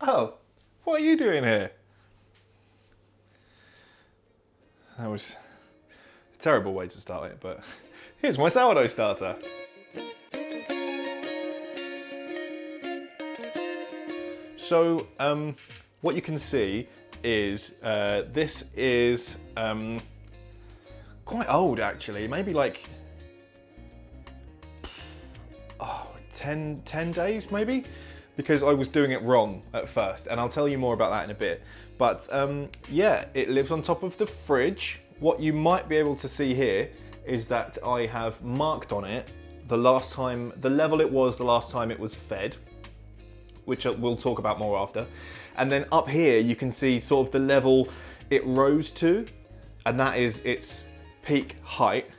Oh, what are you doing here? That was a terrible way to start it, but here's my sourdough starter. So, what you can see is this is quite old actually, maybe like 10 days maybe, because I was doing it wrong at first, and I'll tell you more about that in a bit. But yeah, it lives on top of the fridge. What you might be able to see here is that I have marked on it the level it was the last time it was fed, which we'll talk about more after. And then up here you can see sort of the level it rose to, and that is its peak height.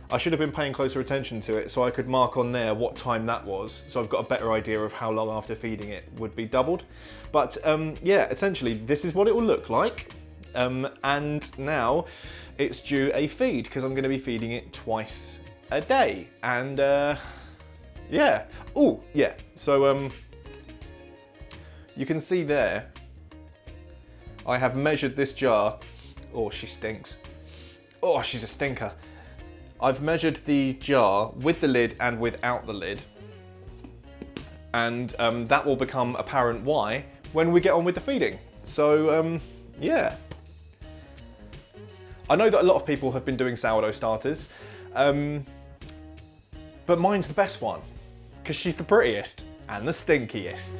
I should have been paying closer attention to it so I could mark on there what time that was, so I've got a better idea of how long after feeding it would be doubled. But yeah, essentially this is what it will look like. And now it's due a feed, because I'm going to be feeding it twice a day. And yeah. Oh yeah, so you can see there, I have measured this jar. Oh, she stinks. Oh, she's a stinker. I've measured the jar with the lid and without the lid. And that will become apparent why when we get on with the feeding. So, yeah. I know that a lot of people have been doing sourdough starters, but mine's the best one, because she's the prettiest and the stinkiest.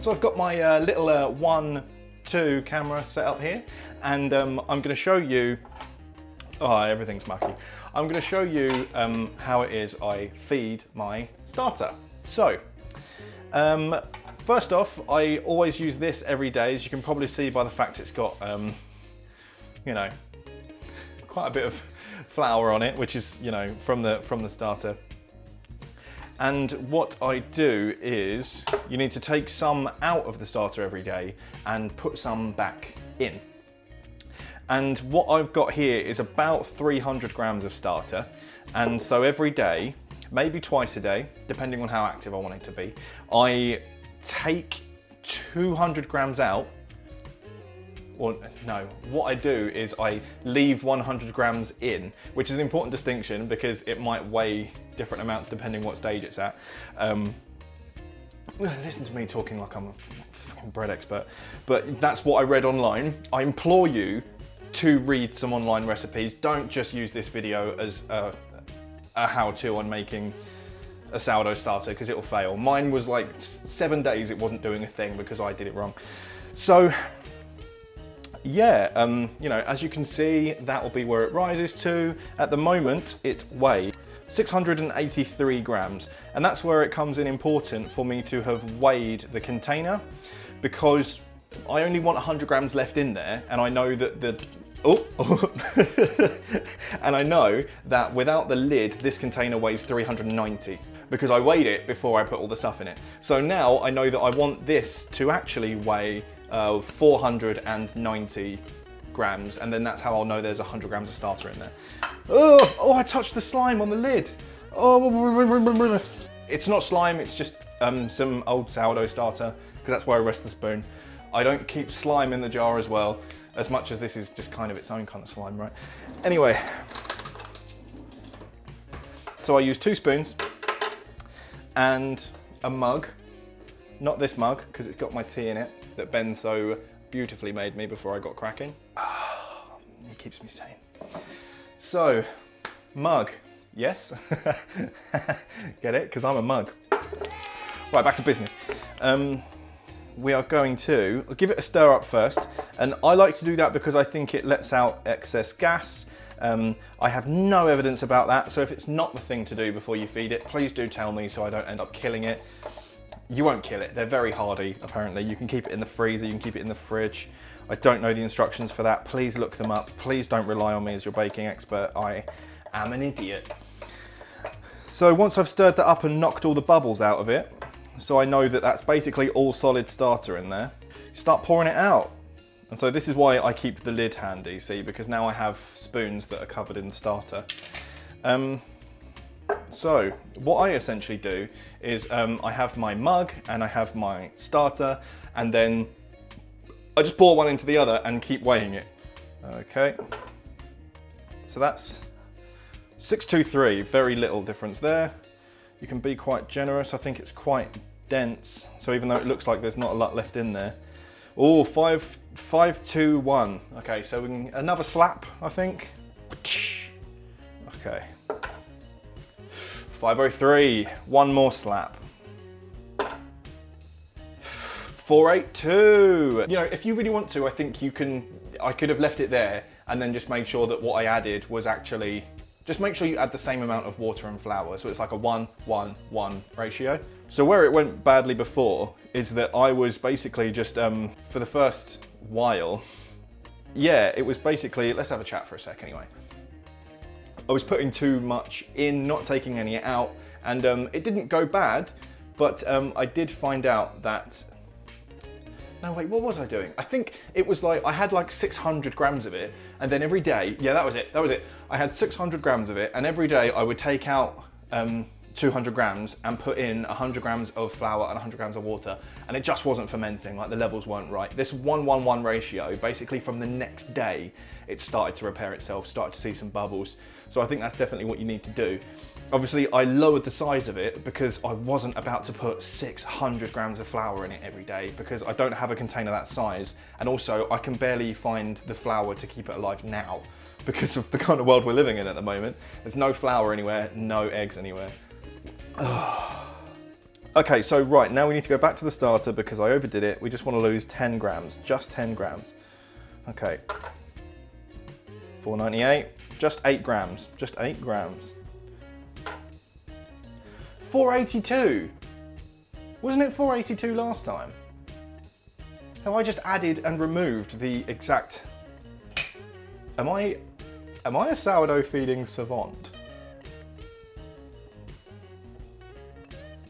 So I've got my little 1-2 camera set up here, and I'm going to show you, oh, everything's mucky. I'm going to show you how it is I feed my starter. So, first off, I always use this every day, as you can probably see by the fact it's got, you know, quite a bit of flour on it, which is, you know, from the starter. And what I do is, you need to take some out of the starter every day and put some back in. And what I've got here is about 300 grams of starter. And so every day, maybe twice a day, depending on how active I want it to be, I take 200 grams out. Or no, what I do is I leave 100 grams in, which is an important distinction because it might weigh different amounts depending what stage it's at. Listen to me talking like I'm a fucking bread expert, but that's what I read online. I implore you to read some online recipes. Don't just use this video as a how-to on making a sourdough starter, because it'll fail. Mine was like 7 days it wasn't doing a thing because I did it wrong. So yeah, you know, as you can see, that will be where it rises to. At the moment, it weighs 683 grams, and that's where it comes in important for me to have weighed the container, because I only want 100 grams left in there, and I know that and I know that without the lid, this container weighs 390, because I weighed it before I put all the stuff in it. So now I know that I want this to actually weigh 490 grams, and then that's how I'll know there's 100 grams of starter in there. Oh, I touched the slime on the lid. Oh, it's not slime, it's just some old sourdough starter, because that's where I rest the spoon. I don't keep slime in the jar as well, as much as this is just kind of its own kind of slime, right? Anyway, so I use 2 spoons and a mug. Not this mug, because it's got my tea in it that Ben so beautifully made me before I got cracking. He keeps me sane. So, mug, yes. Get it? Because I'm a mug. Right, back to business. We are going to give it a stir up first, and I like to do that because I think it lets out excess gas. I have no evidence about that, so if it's not the thing to do before you feed it, please do tell me so I don't end up killing it. You won't kill it, they're very hardy apparently. You can keep it in the freezer, you can keep it in the fridge. I don't know the instructions for that, please look them up. Please don't rely on me as your baking expert, I am an idiot. So once I've stirred that up and knocked all the bubbles out of it, so I know that that's basically all solid starter in there, start pouring it out. And so this is why I keep the lid handy, see, because now I have spoons that are covered in starter. So what I essentially do is I have my mug and I have my starter, and then I just pour one into the other and keep weighing it. Okay, so that's 623, very little difference there. You can be quite generous. I think it's quite dense, so even though it looks like there's not a lot left in there. Oh, 521. Okay, so we can, another slap, I think. Okay. 503, one more slap. 482. You know, if you really want to, I think you can, I could have left it there and then just made sure that what I added was actually, just make sure you add the same amount of water and flour. So it's like a 1-1-1 ratio. So where it went badly before is that I was basically just, for the first while, yeah, it was basically, let's have a chat for a sec anyway. I was putting too much in, not taking any out, and it didn't go bad, but I did find out that, no wait, what was I doing? I think it was like, I had like 600 grams of it, and then every day, yeah, that was it. I had 600 grams of it, and every day I would take out 200 grams and put in 100 grams of flour and 100 grams of water, and it just wasn't fermenting, like the levels weren't right. This 1-1-1 ratio, basically from the next day, it started to repair itself, started to see some bubbles. So I think that's definitely what you need to do. Obviously, I lowered the size of it because I wasn't about to put 600 grams of flour in it every day, because I don't have a container that size, and also I can barely find the flour to keep it alive now because of the kind of world we're living in at the moment. There's no flour anywhere, no eggs anywhere. Okay, so right, now we need to go back to the starter because I overdid it. We just want to lose 10 grams, just 10 grams. Okay, 498, just 8 grams, just 8 grams. 482, wasn't it 482 last time? Have I just added and removed the exact, am I a sourdough feeding savant?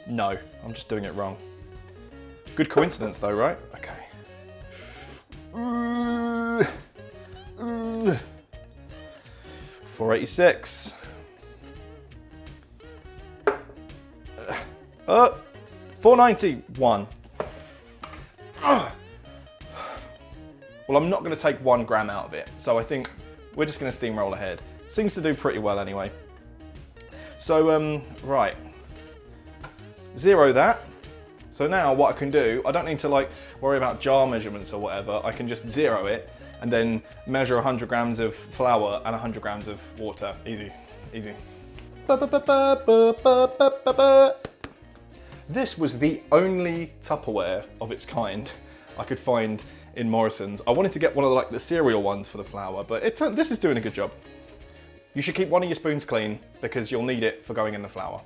No, I'm just doing it wrong. Good coincidence though, right? Okay. 486. 491. Well, I'm not going to take 1 gram out of it, so I think we're just going to steamroll ahead. Seems to do pretty well anyway. So, right. Zero that. So now what I can do, I don't need to like worry about jar measurements or whatever. I can just zero it and then measure 100 grams of flour and 100 grams of water. Easy, easy. This was the only Tupperware of its kind I could find in Morrison's. I wanted to get one of the cereal ones for the flour, but this is doing a good job. You should keep one of your spoons clean because you'll need it for going in the flour.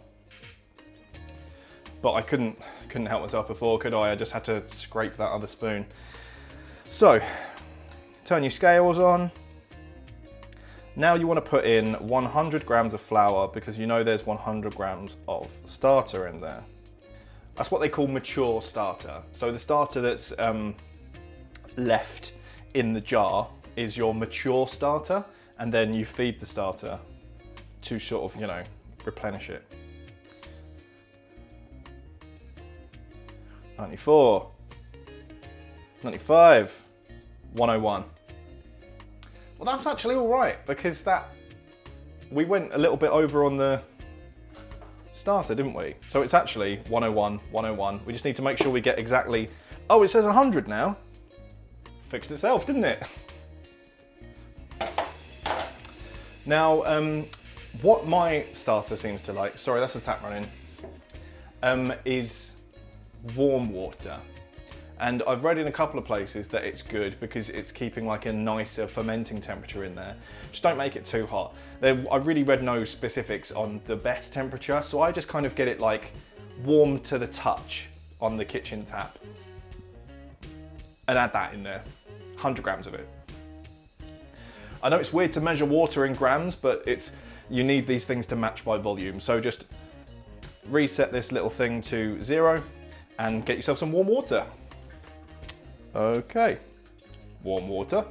But I couldn't help myself before, could I? I just had to scrape that other spoon. So, turn your scales on. Now you want to put in 100 grams of flour because you know there's 100 grams of starter in there. That's what they call mature starter. So the starter that's left in the jar is your mature starter, and then you feed the starter to sort of, you know, replenish it. 94, 95, 101. Well, that's actually all right because we went a little bit over on the starter, didn't we? So it's actually 101, 101. We just need to make sure we get exactly, oh, it says 100 now. Fixed itself, didn't it? Now, what my starter seems to like, sorry, that's the tap running, is warm water. And I've read in a couple of places that it's good because it's keeping like a nicer fermenting temperature in there. Just don't make it too hot. I really read no specifics on the best temperature, so I just kind of get it like warm to the touch on the kitchen tap. And add that in there, 100 grams of it. I know it's weird to measure water in grams, but you need these things to match by volume. So just reset this little thing to 0 and get yourself some warm water. Okay, warm water.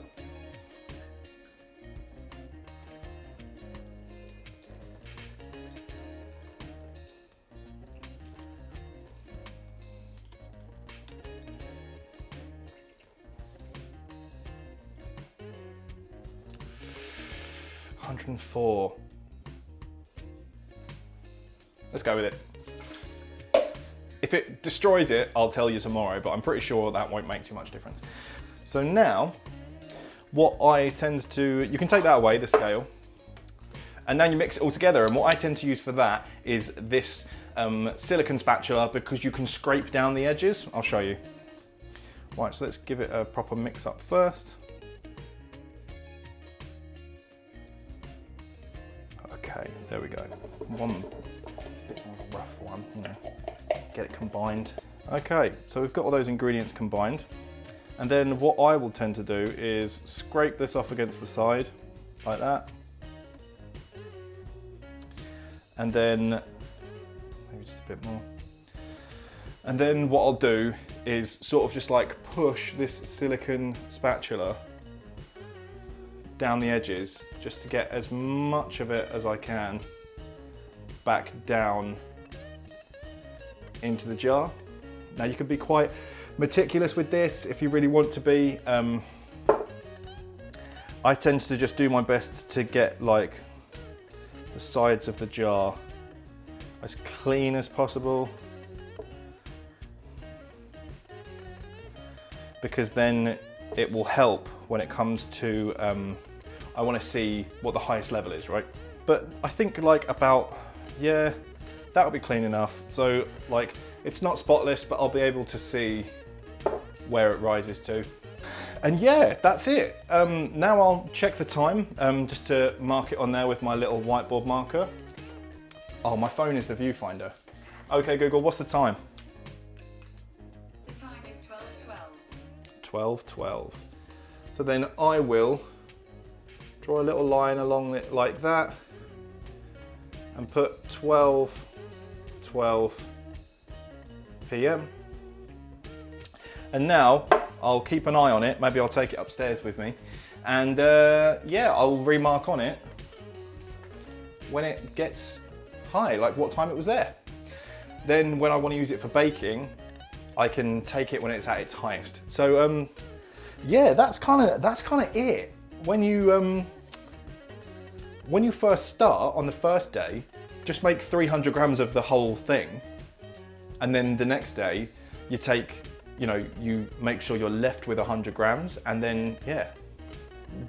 $104. Let's go with it. If it destroys it, I'll tell you tomorrow, but I'm pretty sure that won't make too much difference. So now, what I tend to, you can take that away, the scale, and then you mix it all together. And what I tend to use for that is this silicone spatula, because you can scrape down the edges. I'll show you. Right, so let's give it a proper mix up first. Okay, there we go. One bit more of a rough one, you know, get it combined. Okay, so we've got all those ingredients combined. And then what I will tend to do is scrape this off against the side, like that. And then, maybe just a bit more. And then what I'll do is sort of just like push this silicone spatula down the edges, just to get as much of it as I can back down into the jar. Now you can be quite meticulous with this if you really want to be. I tend to just do my best to get like the sides of the jar as clean as possible, because then it will help when it comes to, I want to see what the highest level is, right? But I think like about, yeah, that'll be clean enough. So like, it's not spotless, but I'll be able to see where it rises to. And yeah, that's it. Now I'll check the time, just to mark it on there with my little whiteboard marker. Oh, my phone is the viewfinder. Okay, Google, what's the time? The time is 12:12. 12:12. So then I will draw a little line along it like that and put 12:12 p.m. And now I'll keep an eye on it. Maybe I'll take it upstairs with me. And yeah, I'll remark on it when it gets high, like what time it was there. Then when I want to use it for baking, I can take it when it's at its highest. So yeah, that's kind of it. When you first start on the first day, just make 300 grams of the whole thing, and then the next day you take, you know, you make sure you're left with 100 grams, and then yeah,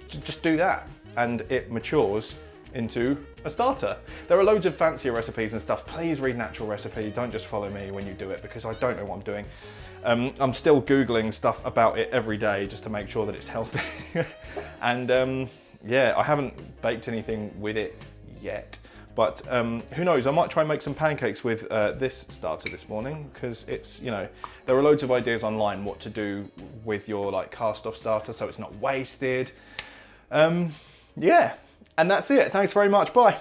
just do that, and it matures into a starter. There are loads of fancier recipes and stuff. Please read Natural Recipe. Don't just follow me when you do it, because I don't know what I'm doing. I'm still Googling stuff about it every day just to make sure that it's healthy. And yeah, I haven't baked anything with it yet, but who knows, I might try and make some pancakes with this starter this morning, because it's, you know, there are loads of ideas online what to do with your like cast off starter so it's not wasted. Yeah, and that's it. Thanks very much. Bye.